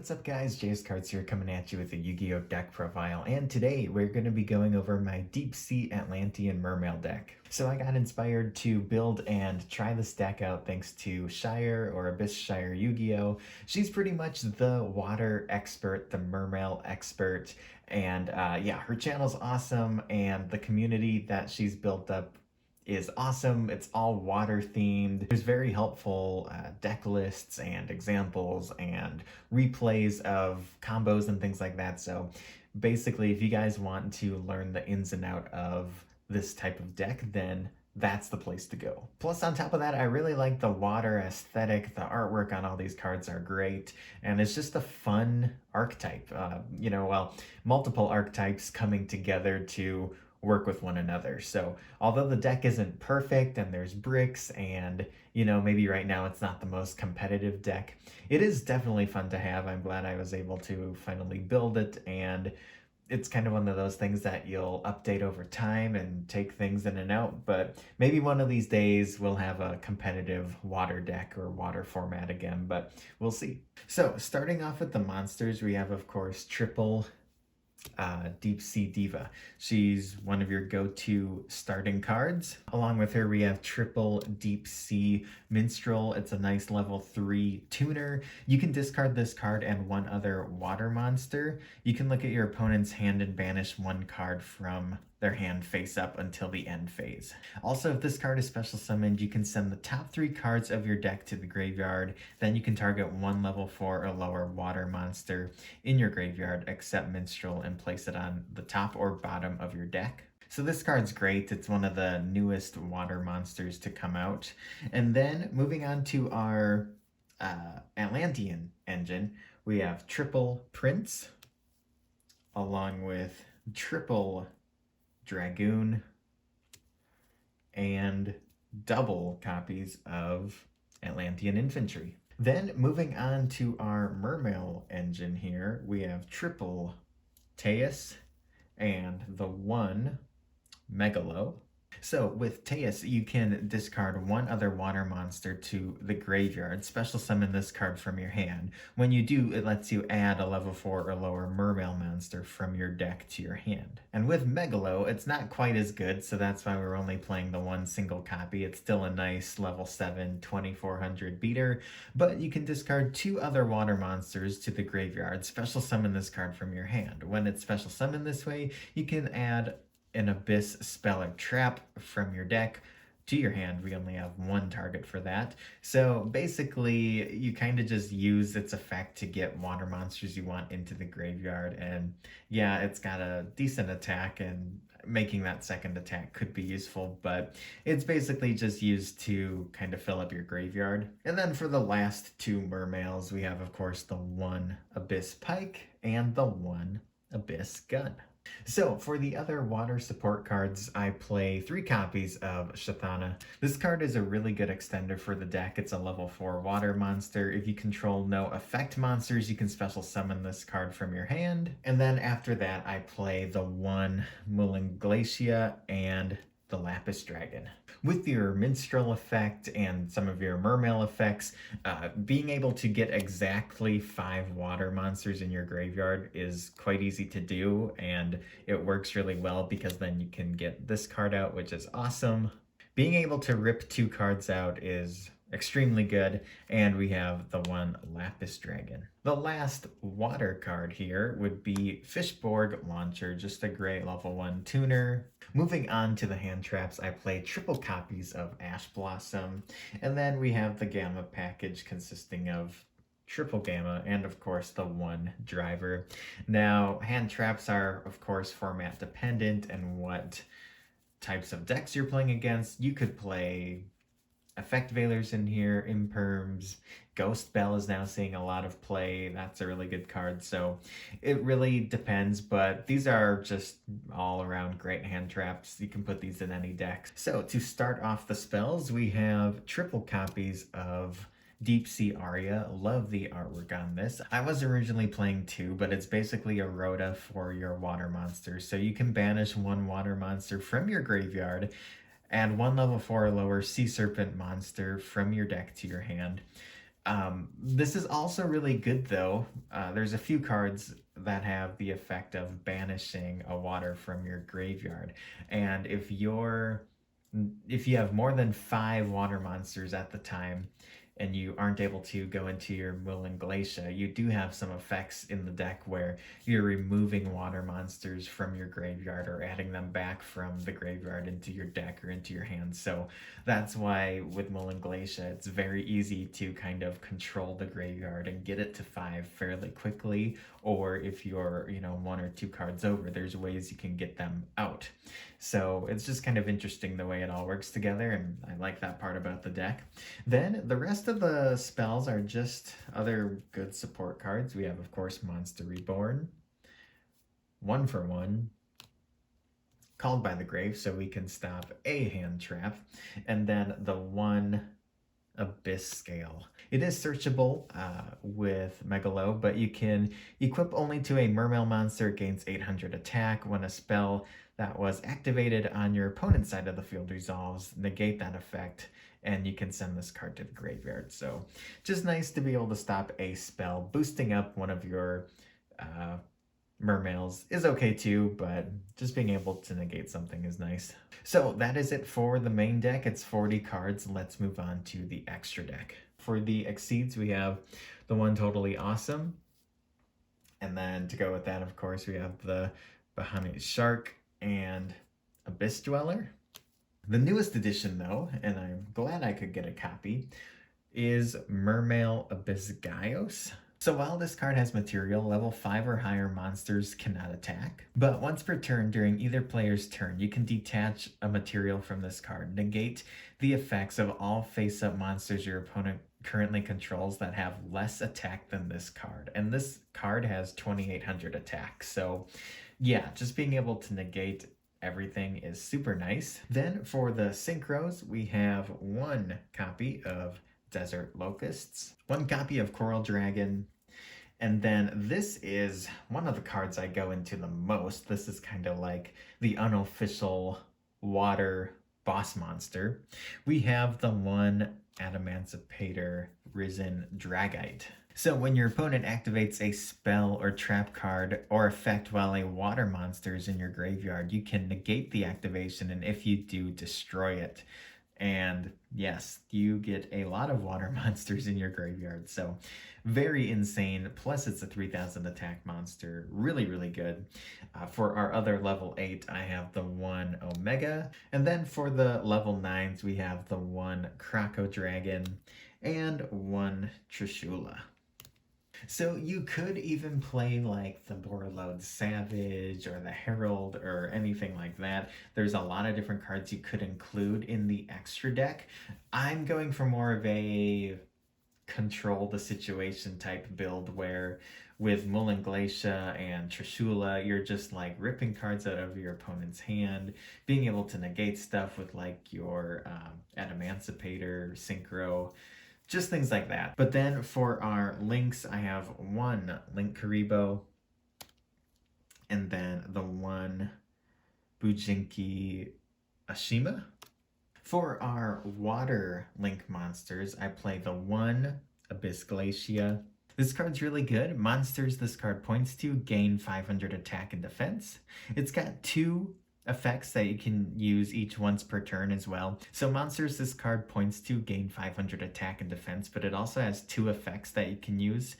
What's up guys, Jace Cards here coming at you with a Yu-Gi-Oh! Deck profile, and today we're going to be going over my Deep Sea Atlantean Mermail deck. So I got inspired to build and try this deck out thanks to Shire or Abyss Shire Yu-Gi-Oh! She's pretty much the water expert, the Mermail expert, and yeah, her channel's awesome, and the community that she's built up is awesome. It's all water themed. There's very helpful deck lists and examples and replays of combos and things like that. So basically, if you guys want to learn the ins and out of this type of deck, then that's the place to go. Plus, on top of that, I really like the water aesthetic. The artwork on all these cards are great, and it's just a fun archetype. Multiple archetypes coming together to work with one another. So although the deck isn't perfect and there's bricks and, maybe right now it's not the most competitive deck, it is definitely fun to have. I'm glad I was able to finally build it, and it's kind of one of those things that you'll update over time and take things in and out, but maybe one of these days we'll have a competitive water deck or water format again, but we'll see. So starting off with the monsters, we have, of course, triple Deep Sea Diva. She's one of your go-to starting cards. Along with her, we have triple Deep Sea Minstrel. It's a nice level 3 tuner. You can discard this card and one other water monster. You can look at your opponent's hand and banish one card from their hand face up until the end phase. Also, if this card is special summoned, you can send the top 3 cards of your deck to the graveyard. Then you can target one level 4 or lower water monster in your graveyard except Minstrel and place it on the top or bottom of your deck. So this card's great. It's one of the newest water monsters to come out. And then moving on to our Atlantean engine, we have triple Prince along with triple Dragoon and double copies of Atlantean Infantry. Then moving on to our Mermail engine here, we have triple Teus and the one Megalo. So with Teus, you can discard one other water monster to the graveyard, special summon this card from your hand. When you do, it lets you add a level 4 or lower Mermail monster from your deck to your hand. And with Megalo, it's not quite as good, so that's why we're only playing the one single copy. It's still a nice level 7, 2400 beater, but you can discard 2 other water monsters to the graveyard, special summon this card from your hand. When it's special summoned this way, you can add an Abyss spell or trap from your deck to your hand. We only have one target for that. So basically, you kind of just use its effect to get water monsters you want into the graveyard. And yeah, it's got a decent attack, and making that second attack could be useful, but it's basically just used to kind of fill up your graveyard. And then for the last 2 Mermails, we have, of course, the one Abyss Pike and the one Abyss Gun. So for the other water support cards, I play 3 copies of Shathana. This card is a really good extender for the deck. It's a level 4 water monster. If you control no effect monsters, you can special summon this card from your hand. And then after that, I play the one Mulinglacia and the Lapis Dragon. With your Minstrel effect and some of your Mermail effects, being able to get exactly 5 water monsters in your graveyard is quite easy to do, and it works really well because then you can get this card out, which is awesome. Being able to rip 2 cards out is extremely good, and we have the one Lapis Dragon. The last water card here would be Fishborg Launcher, just a great level 1 tuner. Moving on to the hand traps, I play triple copies of Ash Blossom, and then we have the Gamma package consisting of triple Gamma and, of course, the one Driver. Now, hand traps are, of course, format dependent and what types of decks you're playing against. You could play Effect Veilers in here, Imperms, Ghost Bell is now seeing a lot of play. That's a really good card, so it really depends, but these are just all around great hand traps. You can put these in any deck. So to start off the spells, we have triple copies of Deep Sea Aria. Love the artwork on this. I was originally playing 2, but it's basically a Rhoda for your water monsters. So you can banish one water monster from your graveyard, add one level 4 or lower Sea Serpent monster from your deck to your hand. This is also really good though. There's a few cards that have the effect of banishing a water from your graveyard. And if you have more than 5 water monsters at the time and you aren't able to go into your Moulin Glacier, you do have some effects in the deck where you're removing water monsters from your graveyard or adding them back from the graveyard into your deck or into your hand. So that's why with Moulin Glacier, it's very easy to kind of control the graveyard and get it to 5 fairly quickly. Or if you're, 1 or 2 cards over, there's ways you can get them out. So it's just kind of interesting the way it all works together, and I like that part about the deck. Then the rest of the spells are just other good support cards. We have, of course, Monster Reborn, 1 for 1, Called by the Grave, so we can stop a hand trap, and then the 1 Abyss Scale. It is searchable with Megalo, but you can equip only to a Mermail monster, gains 800 attack. When a spell that was activated on your opponent's side of the field resolves, negate that effect, and you can send this card to the graveyard. So just nice to be able to stop a spell. Boosting up one of your Mermails is okay too, but just being able to negate something is nice. So that is it for the main deck. It's 40 cards. Let's move on to the extra deck. For the Exceeds, we have the One Totally Awesome. And then to go with that, of course, we have the Bahamut Shark and Abyss Dweller. The newest edition, though, and I'm glad I could get a copy, is Mermail Abyss Gaios. So while this card has material, level 5 or higher monsters cannot attack. But once per turn during either player's turn, you can detach a material from this card. Negate the effects of all face-up monsters your opponent currently controls that have less attack than this card. And this card has 2,800 attack. So yeah, just being able to negate everything is super nice. Then for the synchros, we have 1 copy of Desert Locusts, 1 copy of Coral Dragon, and then this is one of the cards I go into the most. This is kind of like the unofficial water boss monster. We have the 1 Adamancipator Risen Dragite. So when your opponent activates a spell or trap card or effect while a water monster is in your graveyard, you can negate the activation, and if you do, destroy it. And yes, you get a lot of water monsters in your graveyard, so very insane. Plus it's a 3,000 attack monster. Really, really good. For our other level 8, I have the 1 Omega. And then for the level 9s, we have the 1 Croco Dragon and 1 Trishula. So you could even play like the Borreload Savage or the Herald or anything like that. There's a lot of different cards you could include in the extra deck. I'm going for more of a control the situation type build where with Moulin Glacier and Trishula, you're just like ripping cards out of your opponent's hand, being able to negate stuff with like your Adamancipator, Synchro, just things like that. But then for our links, I have 1 Link Karibo, and then the 1 Bujinki Ashima. For our water link monsters, I play the 1 Abyss Glacia. This card's really good. Monsters this card points to gain 500 attack and defense. It's got 2 effects that you can use each once per turn as well. So monsters this card points to gain 500 attack and defense, but it also has 2 effects that you can use.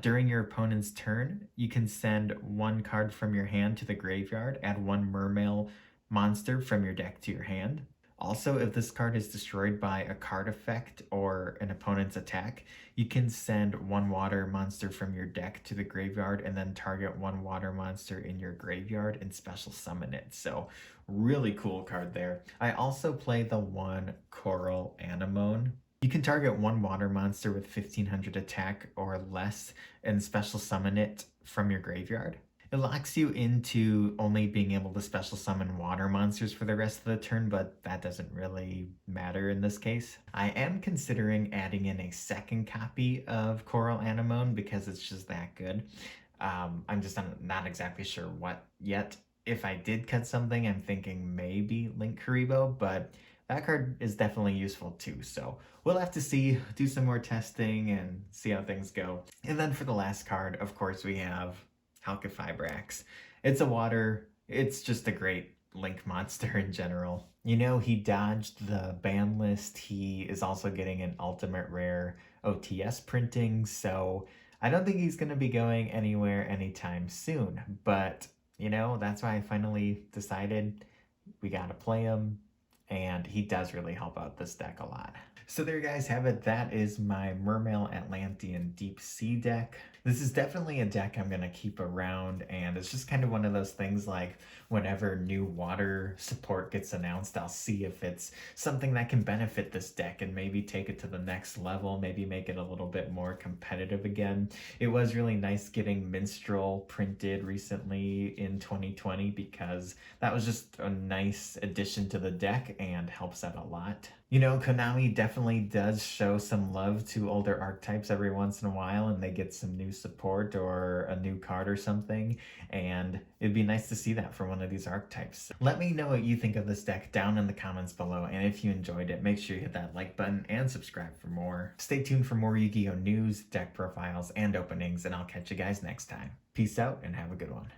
During your opponent's turn, you can send 1 card from your hand to the graveyard, add 1 Mermail monster from your deck to your hand. Also, if this card is destroyed by a card effect or an opponent's attack, you can send 1 water monster from your deck to the graveyard and then target 1 water monster in your graveyard and special summon it. So really cool card there. I also play the 1 Coral Anemone. You can target 1 water monster with 1,500 attack or less and special summon it from your graveyard. It locks you into only being able to special summon water monsters for the rest of the turn, but that doesn't really matter in this case. I am considering adding in a 2nd copy of Coral Anemone because it's just that good. I'm just not exactly sure what yet. If I did cut something, I'm thinking maybe Link Karibo, but that card is definitely useful too. So we'll have to see, do some more testing and see how things go. And then for the last card, of course, we have Halqifibrax. It's a water, it's just a great link monster in general. You know, he dodged the ban list. He is also getting an ultimate rare OTS printing, so I don't think he's going to be going anywhere anytime soon. But, you know, that's why I finally decided we got to play him, and he does really help out this deck a lot. So there you guys have it. That is my Mermail Atlantean Deep Sea deck. This is definitely a deck I'm going to keep around, and it's just kind of one of those things like whenever new water support gets announced, I'll see if it's something that can benefit this deck and maybe take it to the next level, maybe make it a little bit more competitive again. It was really nice getting Minstrel printed recently in 2020 because that was just a nice addition to the deck and helps out a lot. You know, Konami definitely does show some love to older archetypes every once in a while, and they get some new support or a new card or something, and it'd be nice to see that for one of these archetypes. Let me know what you think of this deck down in the comments below, and if you enjoyed it, make sure you hit that like button and subscribe for more. Stay tuned for more Yu-Gi-Oh! News, deck profiles, and openings, and I'll catch you guys next time. Peace out, and have a good one.